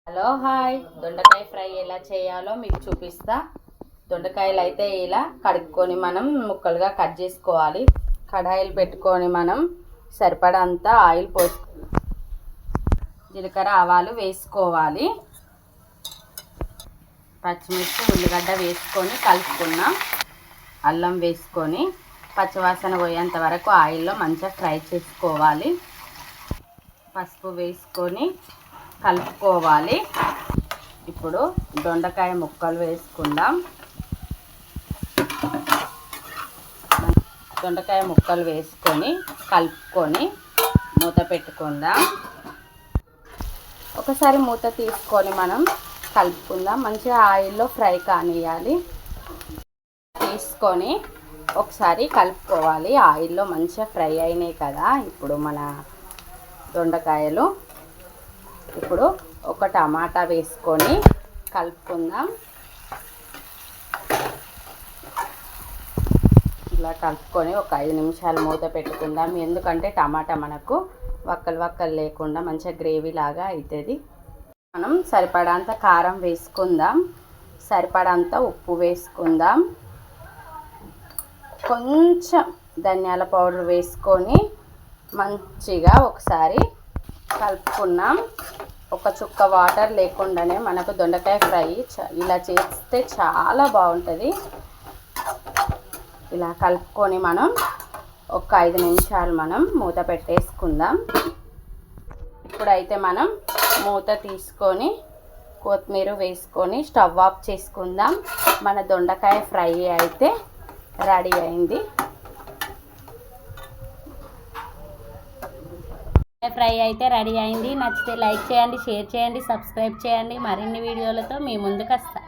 Hello hi, దొండకాయ fry ఎలా చేయాలో మీకు చూపిస్తా. దొండకాయలు అయితే ఇలా కడుక్కొని మనం ముక్కలుగా కట్ చేసుకోవాలి. కడాయిలు పెట్టుకొని మనం సరిపడంత ఆయిల్ పోసి జీలకర్ర ఆవాలు వేసుకోవాలి. పచ్చిమిర్చి ఉల్లిగడ్డ వేసుకొని కలుపుకున్నాం. అల్లం వేసుకొని పచ్చివాసన పోయేంత వరకు ఆయిల్లో మంచిగా ఫ్రై చేసుకోవాలి. పసుపు వేసుకొని కలుపుకోవాలి. ఇప్పుడు దొండకాయ ముక్కలు వేసుకుందాం. దొండకాయ ముక్కలు వేసుకొని కలుపుకొని మూత పెట్టుకుందాం. ఒకసారి మూత తీసుకొని మనం కలుపుకుందాం. మంచిగా ఆయిల్లో ఫ్రై కానియాలి. తీసుకొని ఒకసారి కలుపుకోవాలి. ఆయిల్లో మంచిగా ఫ్రై అయినాయి కదా ఇప్పుడు మన దొండకాయలు. ఇప్పుడు ఒక టమాటా వేసుకొని కలుపుకుందాం. ఇలా కలుపుకొని ఒక 5 నిమిషాలు మూత పెట్టుకుందాం. ఎందుకంటే టమాటా మనకు వక్కలు లేకుండా మంచిగా గ్రేవీ లాగా అవుతుంది. మనం సరిపడంత కారం వేసుకుందాం. సరిపడంత ఉప్పు వేసుకుందాం. కొంచెం ధనియాల పౌడర్ వేసుకొని మంచిగా ఒకసారి కలుపుకున్నాం. ఒక చుక్క వాటర్ లేకుండానే మనకు దొండకాయ ఫ్రై ఇలా చేస్తే చాలా బాగుంటుంది. ఇలా కలుపుకొని మనం ఒక 5 నిమిషాలు మనం మూత పెట్టేసుకుందాం. ఇప్పుడైతే మనం మూత తీసుకొని కొత్తిమీర వేసుకొని స్టవ్ ఆఫ్ చేసుకుందాం. మన దొండకాయ ఫ్రై అయితే రెడీ అయింది. ఫ్రై అయితే రెడీ అయింది. నచ్చితే లైక్ చేయండి, షేర్ చేయండి, సబ్స్క్రైబ్ చేయండి. మరిన్ని వీడియోలతో మీ ముందుకు వస్తా.